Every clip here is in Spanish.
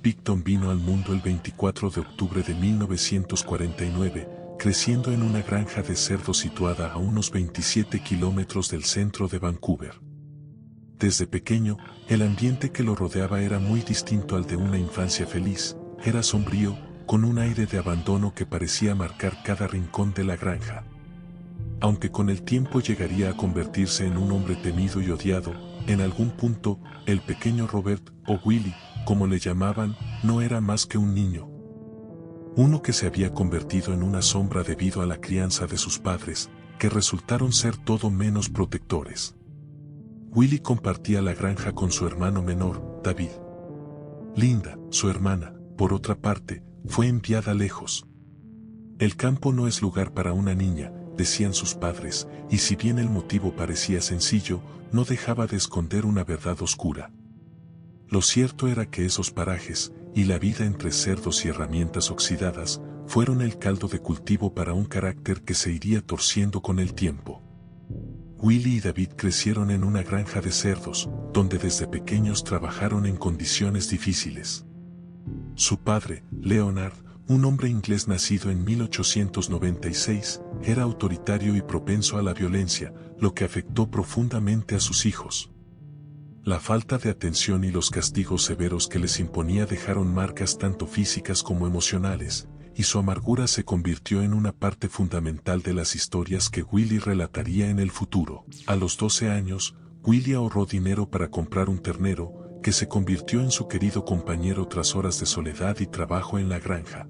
Picton vino al mundo el 24 de octubre de 1949, creciendo en una granja de cerdos situada a unos 27 kilómetros del centro de Vancouver. Desde pequeño, el ambiente que lo rodeaba era muy distinto al de una infancia feliz, era sombrío, con un aire de abandono que parecía marcar cada rincón de la granja. Aunque con el tiempo llegaría a convertirse en un hombre temido y odiado, en algún punto, el pequeño Robert, o Willie, como le llamaban, no era más que un niño. Uno que se había convertido en una sombra debido a la crianza de sus padres, que resultaron ser todo menos protectores. Willie compartía la granja con su hermano menor, David. Linda, su hermana, por otra parte, fue enviada lejos. El campo no es lugar para una niña, decían sus padres, y si bien el motivo parecía sencillo, no dejaba de esconder una verdad oscura. Lo cierto era que esos parajes, y la vida entre cerdos y herramientas oxidadas, fueron el caldo de cultivo para un carácter que se iría torciendo con el tiempo. Willie y David crecieron en una granja de cerdos, donde desde pequeños trabajaron en condiciones difíciles. Su padre, Leonard, un hombre inglés nacido en 1896, era autoritario y propenso a la violencia, lo que afectó profundamente a sus hijos. La falta de atención y los castigos severos que les imponía dejaron marcas tanto físicas como emocionales, y su amargura se convirtió en una parte fundamental de las historias que Willie relataría en el futuro. A los 12 años, Willie ahorró dinero para comprar un ternero, que se convirtió en su querido compañero tras horas de soledad y trabajo en la granja.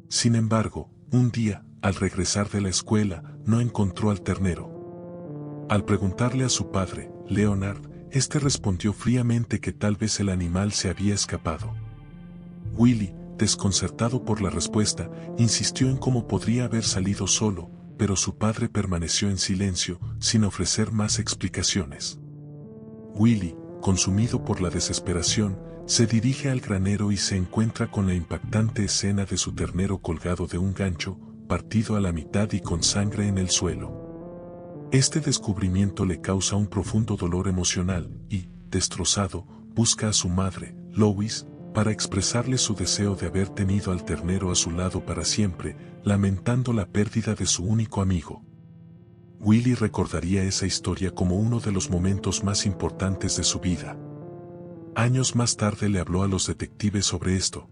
Sin embargo, un día, al regresar de la escuela, no encontró al ternero. Al preguntarle a su padre, Leonard, este respondió fríamente que tal vez el animal se había escapado. Willie, desconcertado por la respuesta, insistió en cómo podría haber salido solo, pero su padre permaneció en silencio, sin ofrecer más explicaciones. Willie, consumido por la desesperación, se dirige al granero y se encuentra con la impactante escena de su ternero colgado de un gancho, partido a la mitad y con sangre en el suelo. Este descubrimiento le causa un profundo dolor emocional y, destrozado, busca a su madre, Lois, para expresarle su deseo de haber tenido al ternero a su lado para siempre, lamentando la pérdida de su único amigo. Willie recordaría esa historia como uno de los momentos más importantes de su vida. Años más tarde le habló a los detectives sobre esto.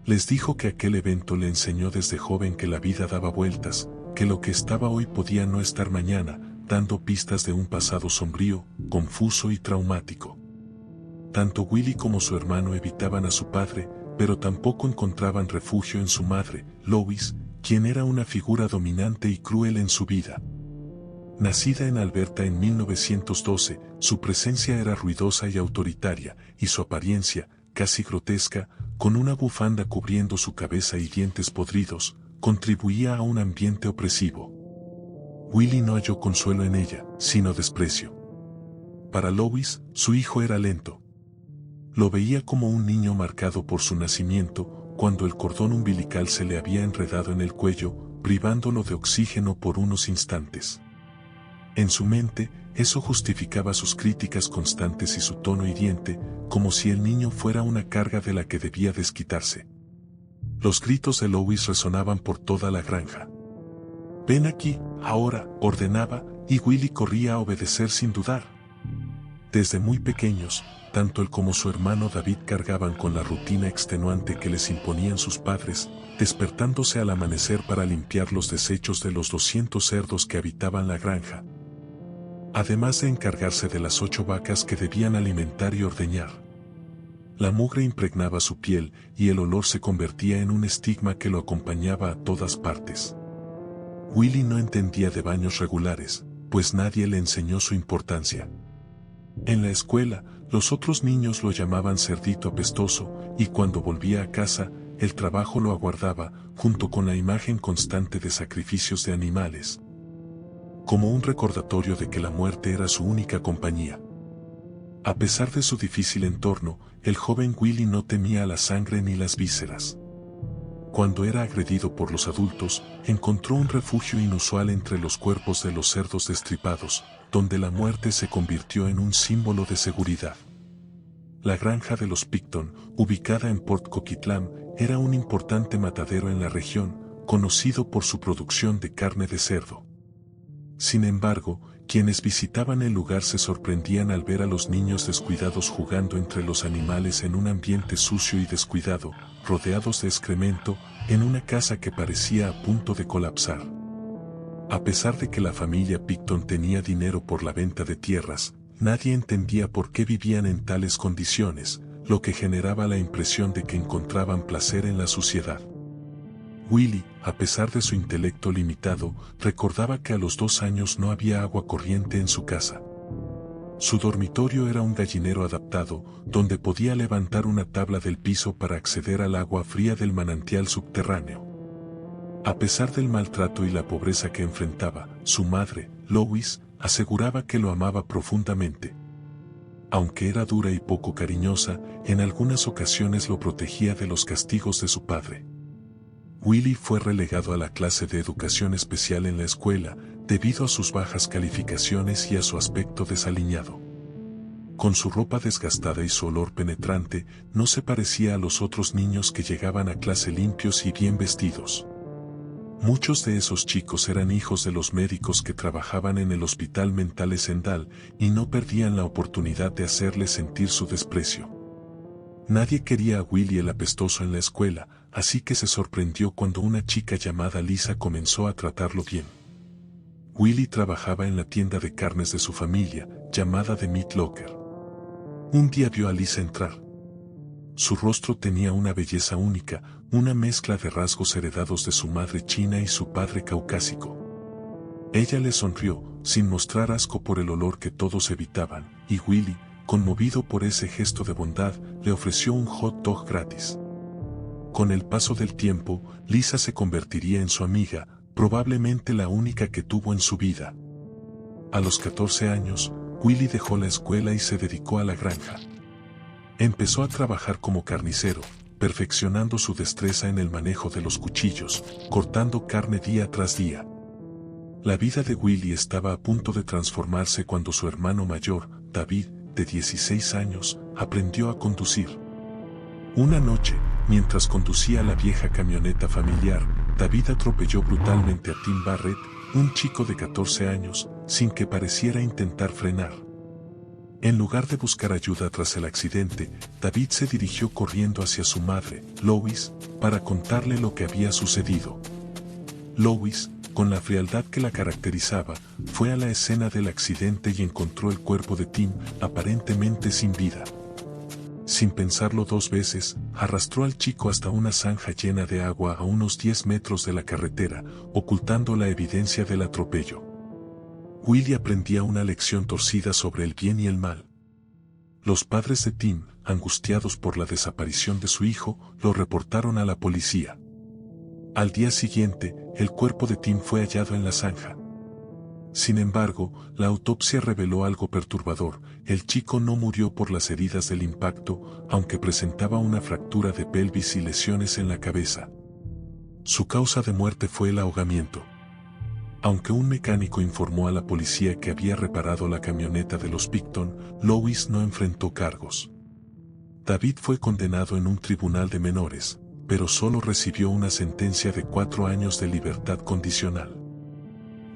Les dijo que aquel evento le enseñó desde joven que la vida daba vueltas, que lo que estaba hoy podía no estar mañana, dando pistas de un pasado sombrío, confuso y traumático. Tanto Willie como su hermano evitaban a su padre, pero tampoco encontraban refugio en su madre, Lois, quien era una figura dominante y cruel en su vida. Nacida en Alberta en 1912, su presencia era ruidosa y autoritaria, y su apariencia, casi grotesca, con una bufanda cubriendo su cabeza y dientes podridos, contribuía a un ambiente opresivo. Willie no halló consuelo en ella, sino desprecio. Para Lois, su hijo era lento. Lo veía como un niño marcado por su nacimiento, cuando el cordón umbilical se le había enredado en el cuello, privándolo de oxígeno por unos instantes. En su mente, eso justificaba sus críticas constantes y su tono hiriente, como si el niño fuera una carga de la que debía desquitarse. Los gritos de Lois resonaban por toda la granja. «Ven aquí, ahora», ordenaba, y Willie corría a obedecer sin dudar. Desde muy pequeños, tanto él como su hermano David cargaban con la rutina extenuante que les imponían sus padres, despertándose al amanecer para limpiar los desechos de los 200 cerdos que habitaban la granja, además de encargarse de las 8 vacas que debían alimentar y ordeñar. La mugre impregnaba su piel y el olor se convertía en un estigma que lo acompañaba a todas partes. Willie no entendía de baños regulares, pues nadie le enseñó su importancia. En la escuela, los otros niños lo llamaban cerdito apestoso, y cuando volvía a casa, el trabajo lo aguardaba, junto con la imagen constante de sacrificios de animales, como un recordatorio de que la muerte era su única compañía. A pesar de su difícil entorno, el joven Willie no temía la sangre ni las vísceras. Cuando era agredido por los adultos, encontró un refugio inusual entre los cuerpos de los cerdos destripados, donde la muerte se convirtió en un símbolo de seguridad. la granja de los Picton, ubicada en Port Coquitlam, era un importante matadero en la región, conocido por su producción de carne de cerdo. Sin embargo, quienes visitaban el lugar se sorprendían al ver a los niños descuidados jugando entre los animales en un ambiente sucio y descuidado, rodeados de excremento, en una casa que parecía a punto de colapsar. A pesar de que la familia Picton tenía dinero por la venta de tierras, nadie entendía por qué vivían en tales condiciones, lo que generaba la impresión de que encontraban placer en la suciedad. Willie, a pesar de su intelecto limitado, recordaba que a los 2 años no había agua corriente en su casa. Su dormitorio era un gallinero adaptado, donde podía levantar una tabla del piso para acceder al agua fría del manantial subterráneo. A pesar del maltrato y la pobreza que enfrentaba, su madre, Lois, aseguraba que lo amaba profundamente. Aunque era dura y poco cariñosa, en algunas ocasiones lo protegía de los castigos de su padre. Willie fue relegado a la clase de educación especial en la escuela, debido a sus bajas calificaciones y a su aspecto desaliñado. Con su ropa desgastada y su olor penetrante, no se parecía a los otros niños que llegaban a clase limpios y bien vestidos. Muchos de esos chicos eran hijos de los médicos que trabajaban en el hospital mental Esendal y no perdían la oportunidad de hacerle sentir su desprecio. Nadie quería a Willie el apestoso en la escuela, así que se sorprendió cuando una chica llamada Lisa comenzó a tratarlo bien. Willie trabajaba en la tienda de carnes de su familia, llamada The Meat Locker. Un día vio a Lisa entrar. Su rostro tenía una belleza única, una mezcla de rasgos heredados de su madre china y su padre caucásico. Ella le sonrió, sin mostrar asco por el olor que todos evitaban, y Willie, conmovido por ese gesto de bondad, le ofreció un hot dog gratis. Con el paso del tiempo, Lisa se convertiría en su amiga, probablemente la única que tuvo en su vida. A los 14 años, Willie dejó la escuela y se dedicó a la granja. Empezó a trabajar como carnicero, perfeccionando su destreza en el manejo de los cuchillos, cortando carne día tras día. La vida de Willie estaba a punto de transformarse cuando su hermano mayor, David, de 16 años, aprendió a conducir. Una noche, mientras conducía la vieja camioneta familiar, David atropelló brutalmente a Tim Barrett, un chico de 14 años, sin que pareciera intentar frenar. En lugar de buscar ayuda tras el accidente, David se dirigió corriendo hacia su madre, Lois, para contarle lo que había sucedido. Lois, con la frialdad que la caracterizaba, fue a la escena del accidente y encontró el cuerpo de Tim, aparentemente sin vida. Sin pensarlo 2 veces, arrastró al chico hasta una zanja llena de agua a unos 10 metros de la carretera, ocultando la evidencia del atropello. Willie aprendía una lección torcida sobre el bien y el mal. Los padres de Tim, angustiados por la desaparición de su hijo, lo reportaron a la policía. Al día siguiente, el cuerpo de Tim fue hallado en la zanja. Sin embargo, la autopsia reveló algo perturbador: el chico no murió por las heridas del impacto, aunque presentaba una fractura de pelvis y lesiones en la cabeza. Su causa de muerte fue el ahogamiento. Aunque un mecánico informó a la policía que había reparado la camioneta de los Picton, Lois no enfrentó cargos. David fue condenado en un tribunal de menores, pero solo recibió una sentencia de 4 años de libertad condicional.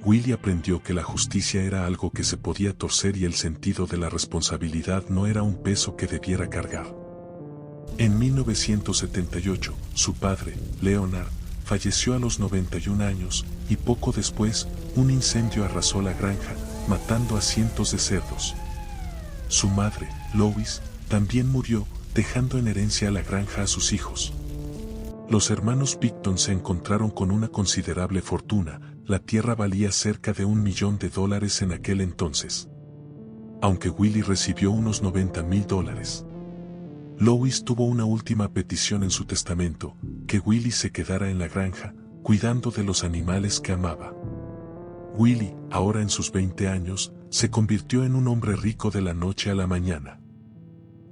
Willie aprendió que la justicia era algo que se podía torcer y el sentido de la responsabilidad no era un peso que debiera cargar. En 1978, su padre, Leonard, falleció a los 91 años, y poco después, un incendio arrasó la granja, matando a cientos de cerdos. Su madre, Lois, también murió, dejando en herencia la granja a sus hijos. Los hermanos Picton se encontraron con una considerable fortuna. La tierra valía cerca de $1 millón en aquel entonces. Aunque Willie recibió unos $90,000. Lois tuvo una última petición en su testamento: que Willie se quedara en la granja, cuidando de los animales que amaba. Willie, ahora en sus 20 años, se convirtió en un hombre rico de la noche a la mañana.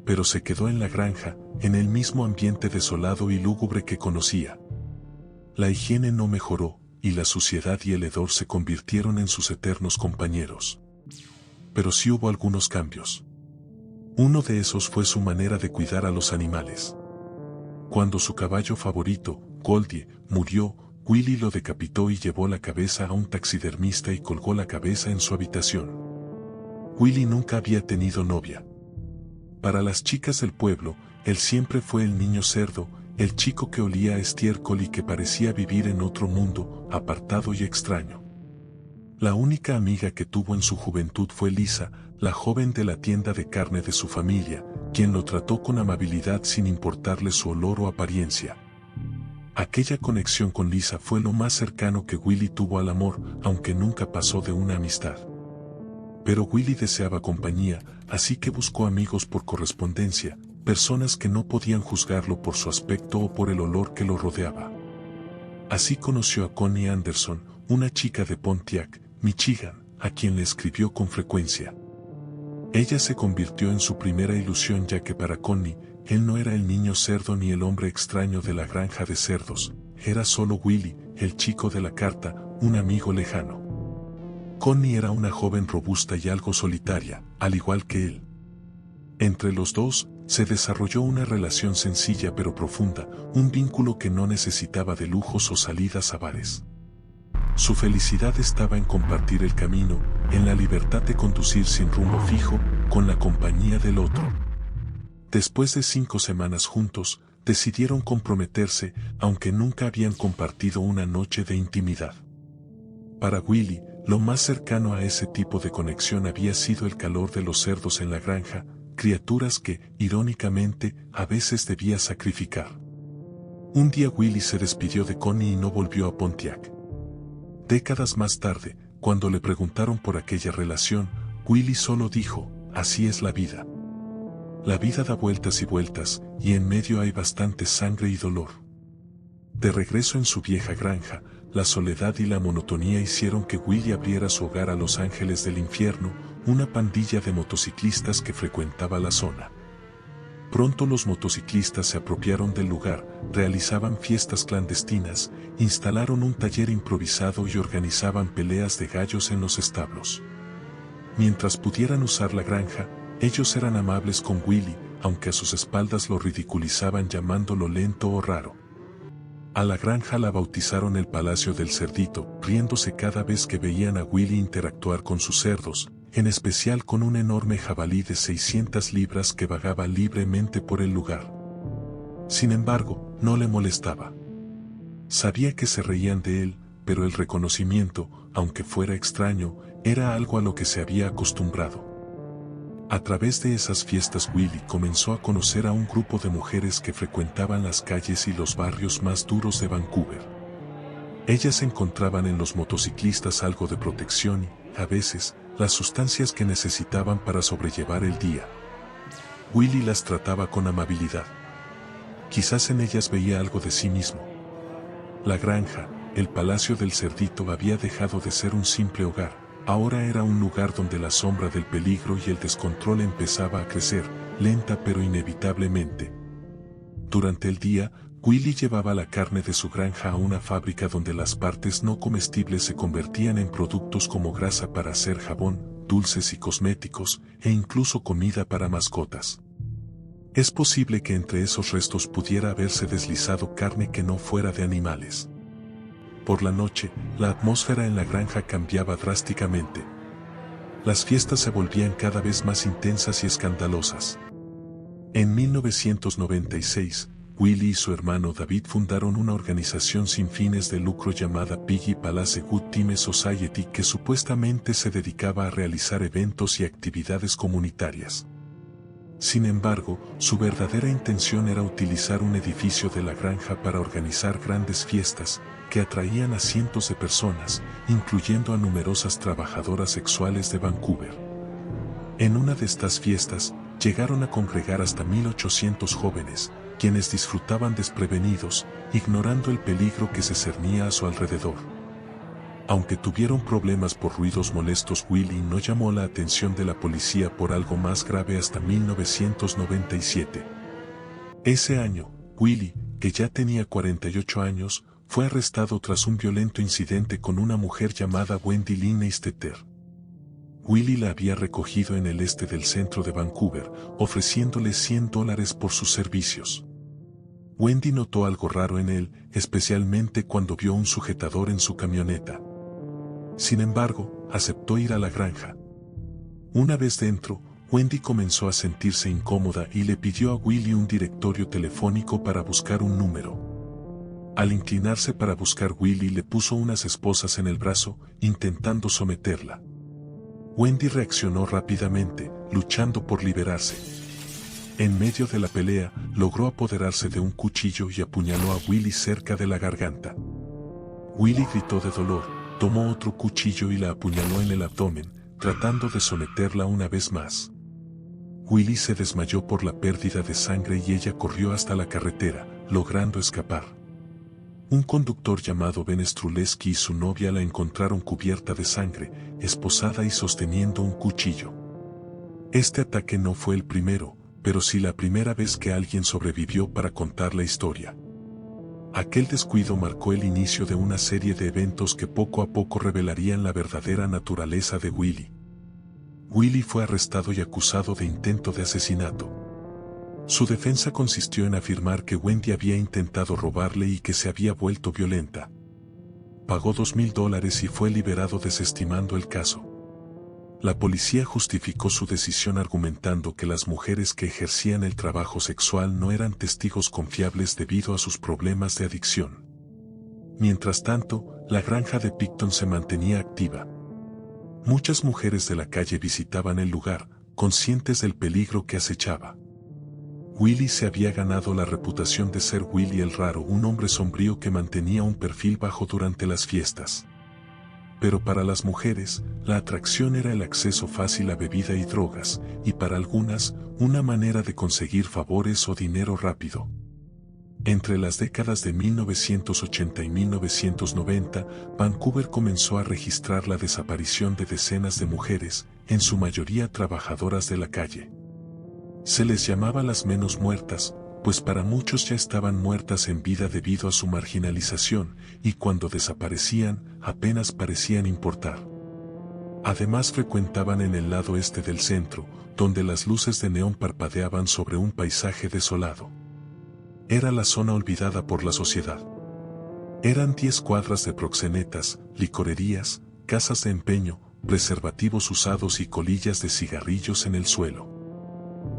Pero se quedó en la granja, en el mismo ambiente desolado y lúgubre que conocía. La higiene no mejoró, y la suciedad y el hedor se convirtieron en sus eternos compañeros. Pero sí hubo algunos cambios. Uno de esos fue su manera de cuidar a los animales. Cuando su caballo favorito, Goldie, murió, Willie lo decapitó y llevó la cabeza a un taxidermista y colgó la cabeza en su habitación. Willie nunca había tenido novia. Para las chicas del pueblo, él siempre fue el niño cerdo, el chico que olía a estiércol y que parecía vivir en otro mundo, apartado y extraño. La única amiga que tuvo en su juventud fue Lisa, la joven de la tienda de carne de su familia, quien lo trató con amabilidad sin importarle su olor o apariencia. Aquella conexión con Lisa fue lo más cercano que Willie tuvo al amor, aunque nunca pasó de una amistad. Pero Willie deseaba compañía, así que buscó amigos por correspondencia, personas que no podían juzgarlo por su aspecto o por el olor que lo rodeaba. Así conoció a Connie Anderson, una chica de Pontiac, Michigan, a quien le escribió con frecuencia. Ella se convirtió en su primera ilusión, ya que para Connie, él no era el niño cerdo ni el hombre extraño de la granja de cerdos, era solo Willie, el chico de la carta, un amigo lejano. Connie era una joven robusta y algo solitaria, al igual que él. Entre los dos, se desarrolló una relación sencilla pero profunda, un vínculo que no necesitaba de lujos o salidas a bares. Su felicidad estaba en compartir el camino, en la libertad de conducir sin rumbo fijo, con la compañía del otro. Después de 5 semanas juntos, decidieron comprometerse, aunque nunca habían compartido una noche de intimidad. Para Willie, lo más cercano a ese tipo de conexión había sido el calor de los cerdos en la granja, criaturas que, irónicamente, a veces debía sacrificar. Un día Willie se despidió de Connie y no volvió a Pontiac. Décadas más tarde, cuando le preguntaron por aquella relación, Willie solo dijo, así es la vida. La vida da vueltas y vueltas, y en medio hay bastante sangre y dolor. De regreso en su vieja granja, la soledad y la monotonía hicieron que Willie abriera su hogar a los Ángeles del Infierno, una pandilla de motociclistas que frecuentaba la zona. Pronto los motociclistas se apropiaron del lugar, realizaban fiestas clandestinas, instalaron un taller improvisado y organizaban peleas de gallos en los establos. Mientras pudieran usar la granja, ellos eran amables con Willie, aunque a sus espaldas lo ridiculizaban llamándolo lento o raro. A la granja la bautizaron el Palacio del Cerdito, riéndose cada vez que veían a Willie interactuar con sus cerdos, en especial con un enorme jabalí de 600 libras que vagaba libremente por el lugar. Sin embargo, no le molestaba. Sabía que se reían de él, pero el reconocimiento, aunque fuera extraño, era algo a lo que se había acostumbrado. A través de esas fiestas Willie comenzó a conocer a un grupo de mujeres que frecuentaban las calles y los barrios más duros de Vancouver. Ellas encontraban en los motociclistas algo de protección y, a veces, las sustancias que necesitaban para sobrellevar el día. Willie las trataba con amabilidad. Quizás en ellas veía algo de sí mismo. La granja, el Palacio del Cerdito había dejado de ser un simple hogar. Ahora era un lugar donde la sombra del peligro y el descontrol empezaba a crecer, lenta pero inevitablemente. Durante el día, Willie llevaba la carne de su granja a una fábrica donde las partes no comestibles se convertían en productos como grasa para hacer jabón, dulces y cosméticos, e incluso comida para mascotas. Es posible que entre esos restos pudiera haberse deslizado carne que no fuera de animales. Por la noche, la atmósfera en la granja cambiaba drásticamente. Las fiestas se volvían cada vez más intensas y escandalosas. En 1996, Willie y su hermano David fundaron una organización sin fines de lucro llamada Piggy Palace Good Time Society que supuestamente se dedicaba a realizar eventos y actividades comunitarias. Sin embargo, su verdadera intención era utilizar un edificio de la granja para organizar grandes fiestas, que atraían a cientos de personas, incluyendo a numerosas trabajadoras sexuales de Vancouver. En una de estas fiestas, llegaron a congregar hasta 1,800 jóvenes, quienes disfrutaban desprevenidos, ignorando el peligro que se cernía a su alrededor. Aunque tuvieron problemas por ruidos molestos, Willie no llamó la atención de la policía por algo más grave hasta 1997. Ese año, Willie, que ya tenía 48 años, fue arrestado tras un violento incidente con una mujer llamada Wendy Lynn Eisteter. Willie la había recogido en el este del centro de Vancouver, ofreciéndole $100 por sus servicios. Wendy notó algo raro en él, especialmente cuando vio un sujetador en su camioneta. Sin embargo, aceptó ir a la granja. Una vez dentro, Wendy comenzó a sentirse incómoda y le pidió a Willie un directorio telefónico para buscar un número. Al inclinarse para buscar, Willie le puso unas esposas en el brazo, intentando someterla. Wendy reaccionó rápidamente, luchando por liberarse. En medio de la pelea, logró apoderarse de un cuchillo y apuñaló a Willie cerca de la garganta. Willie gritó de dolor, tomó otro cuchillo y la apuñaló en el abdomen, tratando de someterla una vez más. Willie se desmayó por la pérdida de sangre y ella corrió hasta la carretera, logrando escapar. Un conductor llamado Ben Struleski y su novia la encontraron cubierta de sangre, esposada y sosteniendo un cuchillo. Este ataque no fue el primero, pero sí la primera vez que alguien sobrevivió para contar la historia. Aquel descuido marcó el inicio de una serie de eventos que poco a poco revelarían la verdadera naturaleza de Willie. Willie fue arrestado y acusado de intento de asesinato. Su defensa consistió en afirmar que Wendy había intentado robarle y que se había vuelto violenta. Pagó $2,000 y fue liberado desestimando el caso. La policía justificó su decisión argumentando que las mujeres que ejercían el trabajo sexual no eran testigos confiables debido a sus problemas de adicción. Mientras tanto, la granja de Picton se mantenía activa. Muchas mujeres de la calle visitaban el lugar, conscientes del peligro que acechaba. Willie se había ganado la reputación de ser Willie el Raro, un hombre sombrío que mantenía un perfil bajo durante las fiestas. Pero para las mujeres, la atracción era el acceso fácil a bebida y drogas, y para algunas, una manera de conseguir favores o dinero rápido. Entre las décadas de 1980 y 1990, Vancouver comenzó a registrar la desaparición de decenas de mujeres, en su mayoría trabajadoras de la calle. Se les llamaba las menos muertas, pues para muchos ya estaban muertas en vida debido a su marginalización, y cuando desaparecían, apenas parecían importar. Además frecuentaban en el lado este del centro, donde las luces de neón parpadeaban sobre un paisaje desolado. Era la zona olvidada por la sociedad. Eran 10 cuadras de proxenetas, licorerías, casas de empeño, preservativos usados y colillas de cigarrillos en el suelo.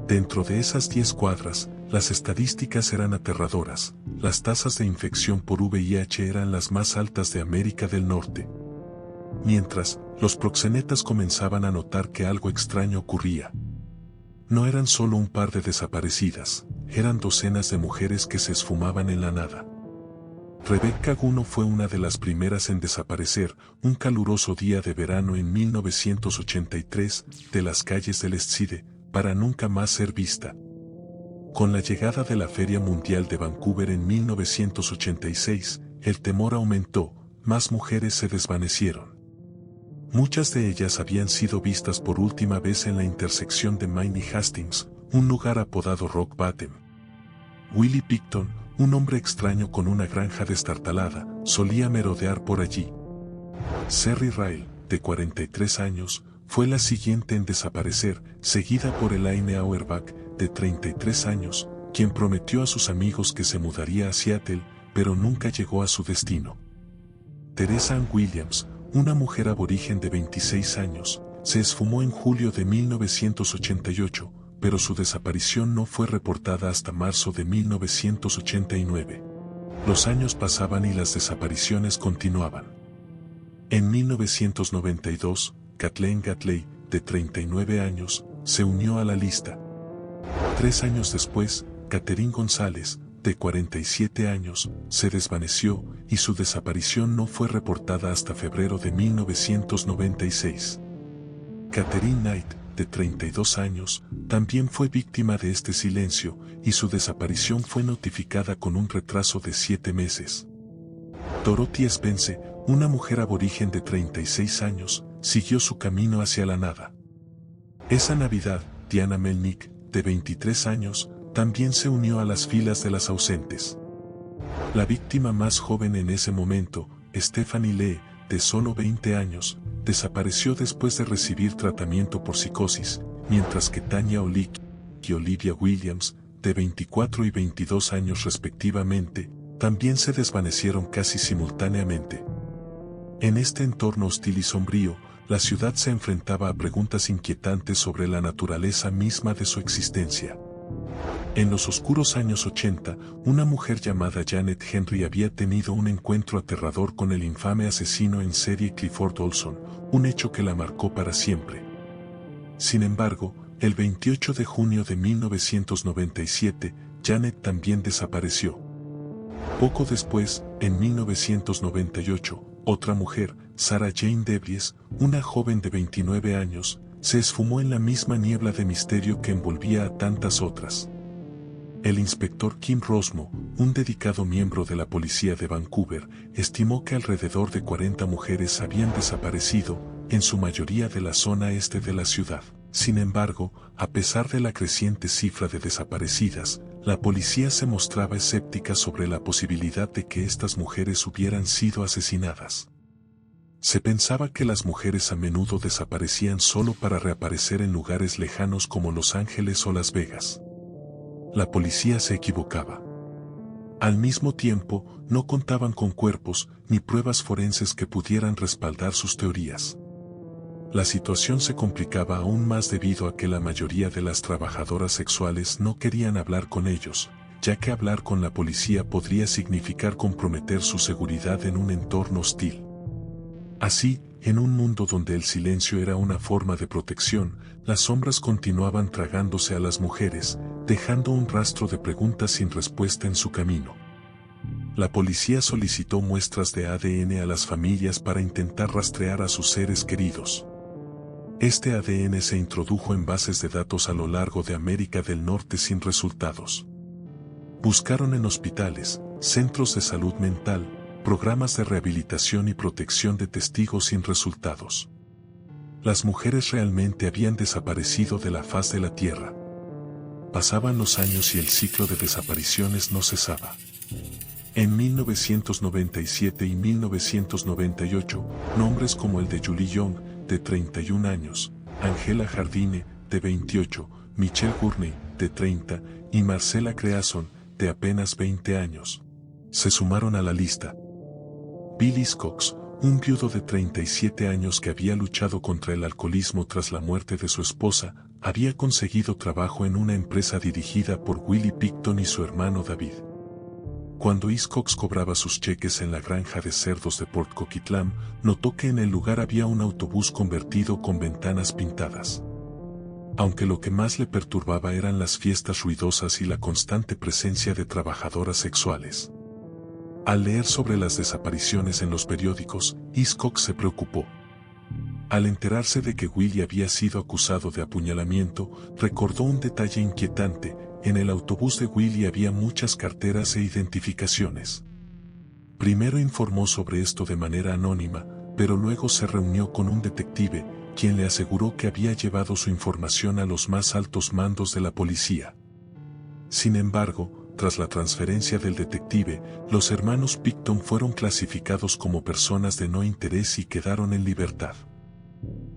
Dentro de esas 10 cuadras, las estadísticas eran aterradoras. Las tasas de infección por VIH eran las más altas de América del Norte. Mientras, los proxenetas comenzaban a notar que algo extraño ocurría. No eran solo un par de desaparecidas, eran docenas de mujeres que se esfumaban en la nada. Rebecca Guno fue una de las primeras en desaparecer, un caluroso día de verano en 1983, de las calles del East Side, para nunca más ser vista. Con la llegada de la Feria Mundial de Vancouver en 1986, el temor aumentó, más mujeres se desvanecieron. Muchas de ellas habían sido vistas por última vez en la intersección de Main y Hastings, un lugar apodado Rock Bottom. Willie Picton, un hombre extraño con una granja destartalada, solía merodear por allí. Sherry Ryle, de 43 años, fue la siguiente en desaparecer, seguida por Elaine Auerbach, de 33 años, quien prometió a sus amigos que se mudaría a Seattle, pero nunca llegó a su destino. Teresa Ann Williams, una mujer aborigen de 26 años, se esfumó en julio de 1988, pero su desaparición no fue reportada hasta marzo de 1989. Los años pasaban y las desapariciones continuaban. En 1992, Kathleen Gatley, de 39 años, se unió a la lista. 3 años después, Catherine González, de 47 años, se desvaneció y su desaparición no fue reportada hasta febrero de 1996. Catherine Knight, de 32 años, también fue víctima de este silencio y su desaparición fue notificada con un retraso de 7 meses. Dorothy Spence, una mujer aborigen de 36 años, siguió su camino hacia la nada. Esa Navidad, Diana Melnick, de 23 años, también se unió a las filas de las ausentes. La víctima más joven en ese momento, Stephanie Lee, de solo 20 años, desapareció después de recibir tratamiento por psicosis, mientras que Tanya Olick y Olivia Williams, de 24 y 22 años respectivamente, también se desvanecieron casi simultáneamente. En este entorno hostil y sombrío, la ciudad se enfrentaba a preguntas inquietantes sobre la naturaleza misma de su existencia. En los oscuros años 80, una mujer llamada Janet Henry había tenido un encuentro aterrador con el infame asesino en serie Clifford Olson, un hecho que la marcó para siempre. Sin embargo, el 28 de junio de 1997, Janet también desapareció. Poco después, en 1998, otra mujer, Sarah Jane Debries, una joven de 29 años, se esfumó en la misma niebla de misterio que envolvía a tantas otras. El inspector Kim Rosmo, un dedicado miembro de la policía de Vancouver, estimó que alrededor de 40 mujeres habían desaparecido, en su mayoría de la zona este de la ciudad. Sin embargo, a pesar de la creciente cifra de desaparecidas, la policía se mostraba escéptica sobre la posibilidad de que estas mujeres hubieran sido asesinadas. Se pensaba que las mujeres a menudo desaparecían solo para reaparecer en lugares lejanos como Los Ángeles o Las Vegas. La policía se equivocaba. Al mismo tiempo, no contaban con cuerpos ni pruebas forenses que pudieran respaldar sus teorías. La situación se complicaba aún más debido a que la mayoría de las trabajadoras sexuales no querían hablar con ellos, ya que hablar con la policía podría significar comprometer su seguridad en un entorno hostil. Así, en un mundo donde el silencio era una forma de protección, las sombras continuaban tragándose a las mujeres, dejando un rastro de preguntas sin respuesta en su camino. La policía solicitó muestras de ADN a las familias para intentar rastrear a sus seres queridos. Este ADN se introdujo en bases de datos a lo largo de América del Norte sin resultados. Buscaron en hospitales, centros de salud mental, programas de rehabilitación y protección de testigos sin resultados. Las mujeres realmente habían desaparecido de la faz de la tierra. Pasaban los años y el ciclo de desapariciones no cesaba. En 1997 y 1998, nombres como el de Julie Young, de 31 años, Angela Jardine, de 28, Michelle Gurney, de 30, y Marcella Creason, de apenas 20 años, se sumaron a la lista. Bill Cox, un viudo de 37 años que había luchado contra el alcoholismo tras la muerte de su esposa, había conseguido trabajo en una empresa dirigida por Willie Picton y su hermano David. Cuando Cox cobraba sus cheques en la granja de cerdos de Port Coquitlam, notó que en el lugar había un autobús convertido con ventanas pintadas. Aunque lo que más le perturbaba eran las fiestas ruidosas y la constante presencia de trabajadoras sexuales. Al leer sobre las desapariciones en los periódicos, Cox se preocupó. Al enterarse de que Willie había sido acusado de apuñalamiento, recordó un detalle inquietante: en el autobús de Willie había muchas carteras e identificaciones. Primero informó sobre esto de manera anónima, pero luego se reunió con un detective, quien le aseguró que había llevado su información a los más altos mandos de la policía. Sin embargo, tras la transferencia del detective, los hermanos Picton fueron clasificados como personas de no interés y quedaron en libertad.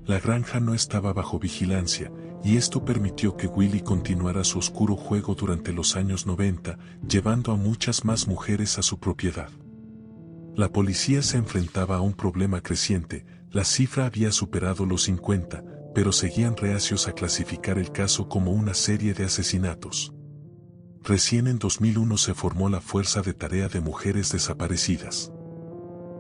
La granja no estaba bajo vigilancia, y esto permitió que Willie continuara su oscuro juego durante los años 90, llevando a muchas más mujeres a su propiedad. La policía se enfrentaba a un problema creciente: la cifra había superado los 50, pero seguían reacios a clasificar el caso como una serie de asesinatos. Recién en 2001 se formó la Fuerza de Tarea de Mujeres Desaparecidas.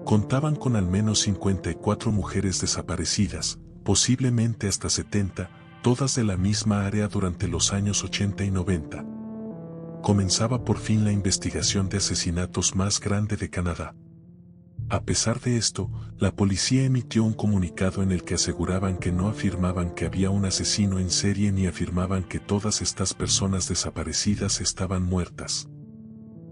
Contaban con al menos 54 mujeres desaparecidas, posiblemente hasta 70, todas de la misma área durante los años 80 y 90. Comenzaba por fin la investigación de asesinatos más grande de Canadá. A pesar de esto, la policía emitió un comunicado en el que aseguraban que no afirmaban que había un asesino en serie ni afirmaban que todas estas personas desaparecidas estaban muertas.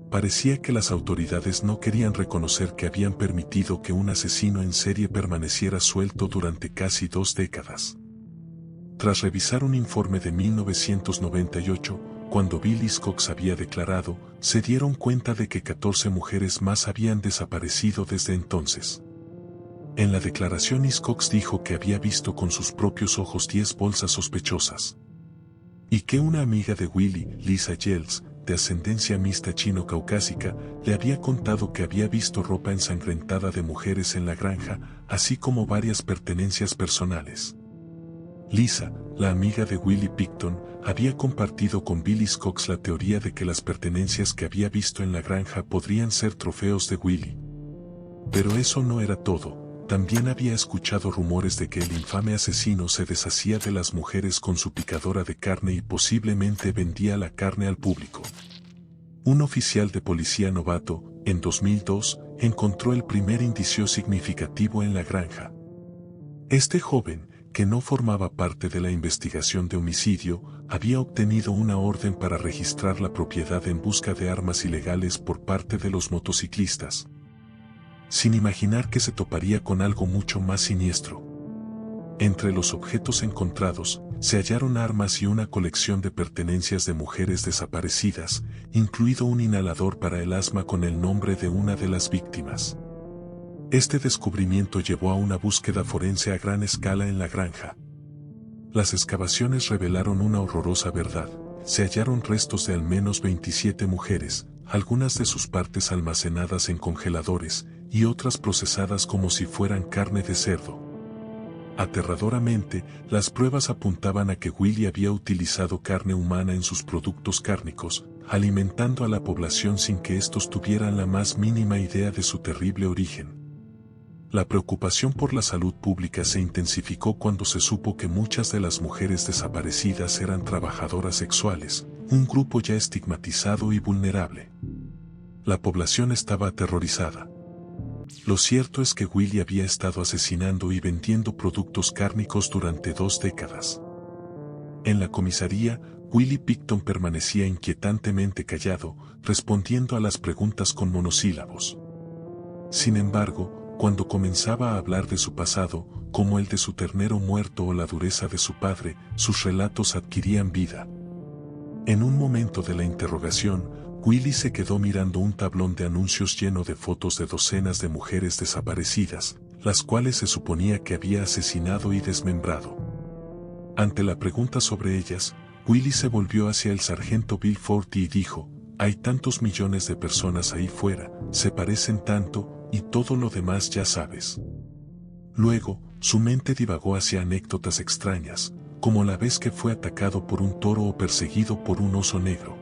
Parecía que las autoridades no querían reconocer que habían permitido que un asesino en serie permaneciera suelto durante casi 2 décadas. Tras revisar un informe de 1998, cuando Bill Cox había declarado, se dieron cuenta de que 14 mujeres más habían desaparecido desde entonces. En la declaración Hiscox dijo que había visto con sus propios ojos 10 bolsas sospechosas. Y que una amiga de Willie, Lisa Yells, de ascendencia mixta chino-caucásica, le había contado que había visto ropa ensangrentada de mujeres en la granja, así como varias pertenencias personales. Lisa, la amiga de Willie Picton, había compartido con Billy Hiscox la teoría de que las pertenencias que había visto en la granja podrían ser trofeos de Willie. Pero eso no era todo. También había escuchado rumores de que el infame asesino se deshacía de las mujeres con su picadora de carne y posiblemente vendía la carne al público. Un oficial de policía novato, en 2002, encontró el primer indicio significativo en la granja. Este joven, que no formaba parte de la investigación de homicidio, había obtenido una orden para registrar la propiedad en busca de armas ilegales por parte de los motociclistas, sin imaginar que se toparía con algo mucho más siniestro. Entre los objetos encontrados, se hallaron armas y una colección de pertenencias de mujeres desaparecidas, incluido un inhalador para el asma con el nombre de una de las víctimas. Este descubrimiento llevó a una búsqueda forense a gran escala en la granja. Las excavaciones revelaron una horrorosa verdad. Se hallaron restos de al menos 27 mujeres, algunas de sus partes almacenadas en congeladores, y otras procesadas como si fueran carne de cerdo. Aterradoramente, las pruebas apuntaban a que Willie había utilizado carne humana en sus productos cárnicos, alimentando a la población sin que estos tuvieran la más mínima idea de su terrible origen. La preocupación por la salud pública se intensificó cuando se supo que muchas de las mujeres desaparecidas eran trabajadoras sexuales, un grupo ya estigmatizado y vulnerable. La población estaba aterrorizada. Lo cierto es que Willie había estado asesinando y vendiendo productos cárnicos durante 2 décadas. En la comisaría, Willie Picton permanecía inquietantemente callado, respondiendo a las preguntas con monosílabos. Sin embargo, cuando comenzaba a hablar de su pasado, como el de su ternero muerto o la dureza de su padre, sus relatos adquirían vida. En un momento de la interrogación, Willie se quedó mirando un tablón de anuncios lleno de fotos de docenas de mujeres desaparecidas, las cuales se suponía que había asesinado y desmembrado. Ante la pregunta sobre ellas, Willie se volvió hacia el sargento Bill Forty y dijo: «Hay tantos millones de personas ahí fuera, se parecen tanto, y todo lo demás ya sabes». Luego, su mente divagó hacia anécdotas extrañas, como la vez que fue atacado por un toro o perseguido por un oso negro.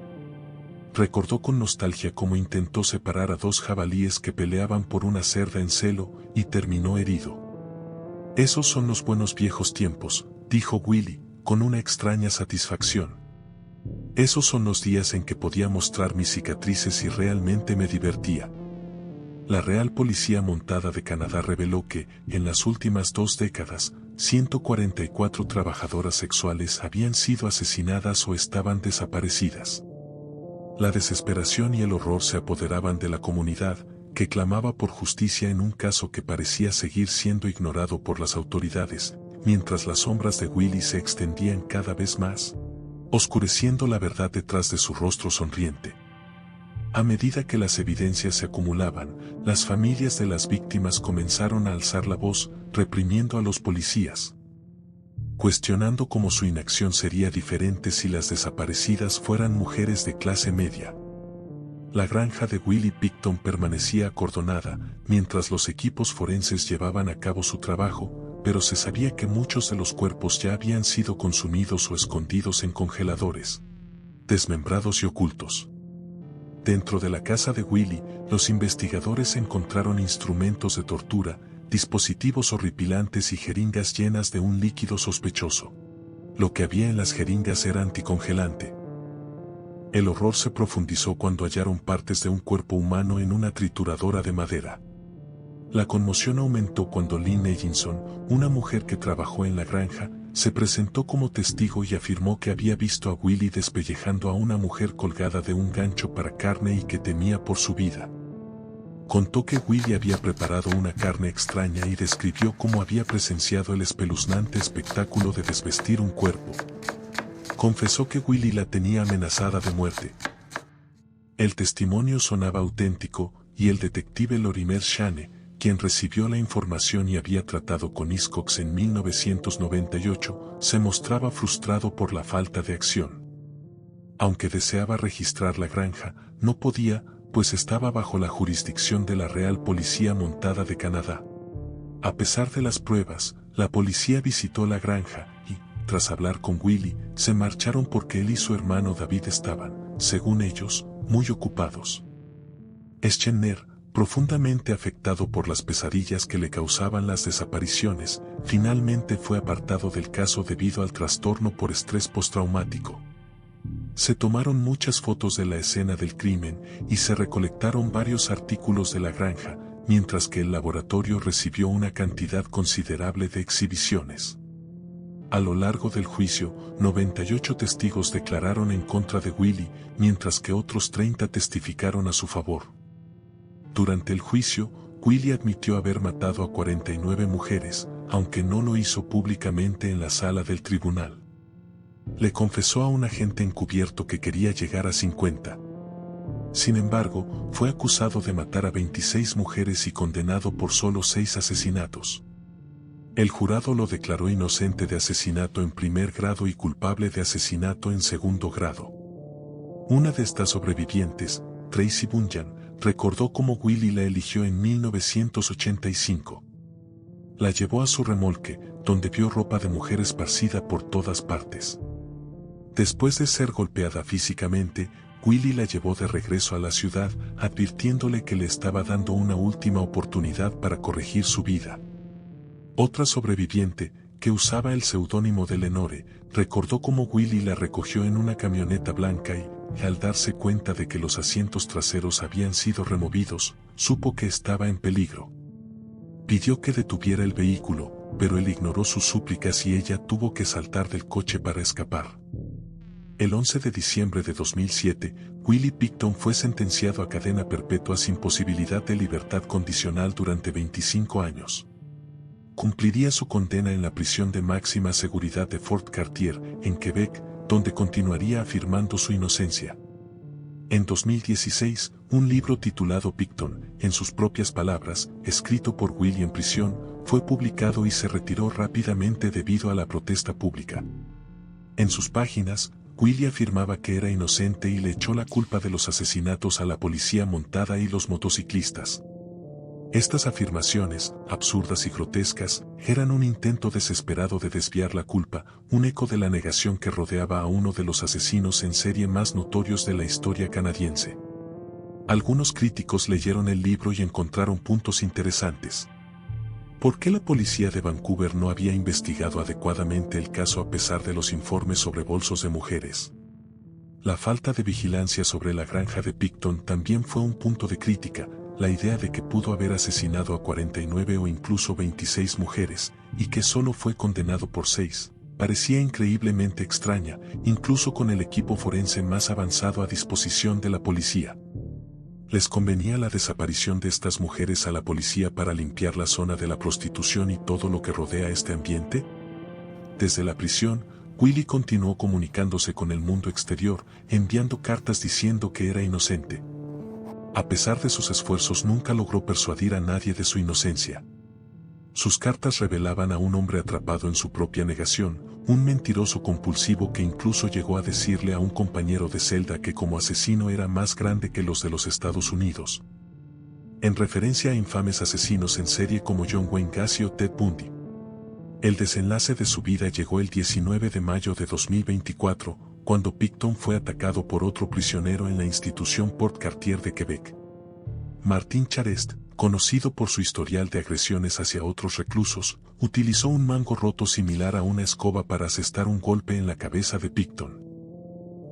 Recordó con nostalgia cómo intentó separar a 2 jabalíes que peleaban por una cerda en celo, y terminó herido. «Esos son los buenos viejos tiempos», dijo Willie, con una extraña satisfacción. «Esos son los días en que podía mostrar mis cicatrices y realmente me divertía». La Real Policía Montada de Canadá reveló que, en las últimas 2 décadas, 144 trabajadoras sexuales habían sido asesinadas o estaban desaparecidas. La desesperación y el horror se apoderaban de la comunidad, que clamaba por justicia en un caso que parecía seguir siendo ignorado por las autoridades, mientras las sombras de Willie se extendían cada vez más, oscureciendo la verdad detrás de su rostro sonriente. A medida que las evidencias se acumulaban, las familias de las víctimas comenzaron a alzar la voz, reprimiendo a los policías, cuestionando cómo su inacción sería diferente si las desaparecidas fueran mujeres de clase media. La granja de Willie Picton permanecía acordonada, mientras los equipos forenses llevaban a cabo su trabajo, pero se sabía que muchos de los cuerpos ya habían sido consumidos o escondidos en congeladores, desmembrados y ocultos. Dentro de la casa de Willie, los investigadores encontraron instrumentos de tortura, dispositivos horripilantes y jeringas llenas de un líquido sospechoso. Lo que había en las jeringas era anticongelante. El horror se profundizó cuando hallaron partes de un cuerpo humano en una trituradora de madera. La conmoción aumentó cuando Lynn Elginson, una mujer que trabajó en la granja, se presentó como testigo y afirmó que había visto a Willie despellejando a una mujer colgada de un gancho para carne y que temía por su vida. Contó que Willie había preparado una carne extraña y describió cómo había presenciado el espeluznante espectáculo de desvestir un cuerpo. Confesó que Willie la tenía amenazada de muerte. El testimonio sonaba auténtico, y el detective Lorimer Shane, quien recibió la información y había tratado con Hiscox en 1998, se mostraba frustrado por la falta de acción. Aunque deseaba registrar la granja, no podía, pues estaba bajo la jurisdicción de la Real Policía Montada de Canadá. A pesar de las pruebas, la policía visitó la granja y, tras hablar con Willie, se marcharon porque él y su hermano David estaban, según ellos, muy ocupados. Scheiner, profundamente afectado por las pesadillas que le causaban las desapariciones, finalmente fue apartado del caso debido al trastorno por estrés postraumático. Se tomaron muchas fotos de la escena del crimen y se recolectaron varios artículos de la granja, mientras que el laboratorio recibió una cantidad considerable de exhibiciones. A lo largo del juicio, 98 testigos declararon en contra de Willie, mientras que otros 30 testificaron a su favor. Durante el juicio, Willie admitió haber matado a 49 mujeres, aunque no lo hizo públicamente en la sala del tribunal. Le confesó a un agente encubierto que quería llegar a 50. Sin embargo, fue acusado de matar a 26 mujeres y condenado por solo 6 asesinatos. El jurado lo declaró inocente de asesinato en primer grado y culpable de asesinato en segundo grado. Una de estas sobrevivientes, Tracy Bunyan, recordó cómo Willie la eligió en 1985. La llevó a su remolque, donde vio ropa de mujer esparcida por todas partes. Después de ser golpeada físicamente, Willie la llevó de regreso a la ciudad, advirtiéndole que le estaba dando una última oportunidad para corregir su vida. Otra sobreviviente, que usaba el seudónimo de Lenore, recordó cómo Willie la recogió en una camioneta blanca y, al darse cuenta de que los asientos traseros habían sido removidos, supo que estaba en peligro. Pidió que detuviera el vehículo, pero él ignoró sus súplicas y ella tuvo que saltar del coche para escapar. El 11 de diciembre de 2007, Willie Pickton fue sentenciado a cadena perpetua sin posibilidad de libertad condicional durante 25 años. Cumpliría su condena en la prisión de máxima seguridad de Fort Cartier, en Quebec, donde continuaría afirmando su inocencia. En 2016, un libro titulado Pickton, en sus propias palabras, escrito por Willie en prisión, fue publicado y se retiró rápidamente debido a la protesta pública. En sus páginas, Willie afirmaba que era inocente y le echó la culpa de los asesinatos a la policía montada y los motociclistas. Estas afirmaciones, absurdas y grotescas, eran un intento desesperado de desviar la culpa, un eco de la negación que rodeaba a uno de los asesinos en serie más notorios de la historia canadiense. Algunos críticos leyeron el libro y encontraron puntos interesantes. ¿Por qué la policía de Vancouver no había investigado adecuadamente el caso a pesar de los informes sobre bolsos de mujeres? La falta de vigilancia sobre la granja de Pickton también fue un punto de crítica. La idea de que pudo haber asesinado a 49 o incluso 26 mujeres, y que solo fue condenado por 6, parecía increíblemente extraña, incluso con el equipo forense más avanzado a disposición de la policía. ¿Les convenía la desaparición de estas mujeres a la policía para limpiar la zona de la prostitución y todo lo que rodea este ambiente? Desde la prisión, Willie continuó comunicándose con el mundo exterior, enviando cartas diciendo que era inocente. A pesar de sus esfuerzos, nunca logró persuadir a nadie de su inocencia. Sus cartas revelaban a un hombre atrapado en su propia negación, un mentiroso compulsivo que incluso llegó a decirle a un compañero de celda que como asesino era más grande que los de los Estados Unidos. En referencia a infames asesinos en serie como John Wayne Gacy o Ted Bundy. El desenlace de su vida llegó el 19 de mayo de 2024, cuando Pickton fue atacado por otro prisionero en la institución Port Cartier de Quebec. Martin Charest, conocido por su historial de agresiones hacia otros reclusos, utilizó un mango roto similar a una escoba para asestar un golpe en la cabeza de Pickton.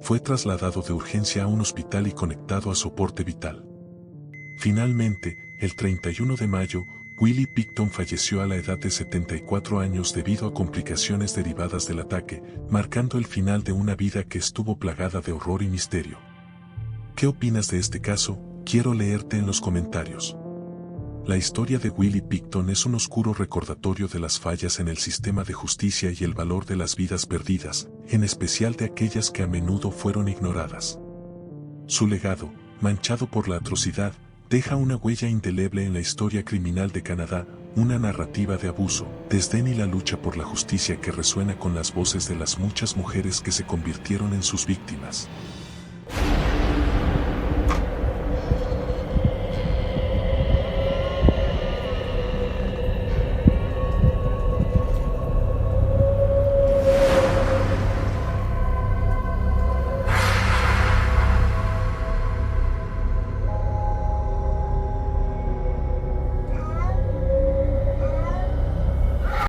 Fue trasladado de urgencia a un hospital y conectado a soporte vital. Finalmente, el 31 de mayo, Willie Pickton falleció a la edad de 74 años debido a complicaciones derivadas del ataque, marcando el final de una vida que estuvo plagada de horror y misterio. ¿Qué opinas de este caso? Quiero leerte en los comentarios. La historia de Willie Pickton es un oscuro recordatorio de las fallas en el sistema de justicia y el valor de las vidas perdidas, en especial de aquellas que a menudo fueron ignoradas. Su legado, manchado por la atrocidad, deja una huella indeleble en la historia criminal de Canadá, una narrativa de abuso, desdén y la lucha por la justicia que resuena con las voces de las muchas mujeres que se convirtieron en sus víctimas.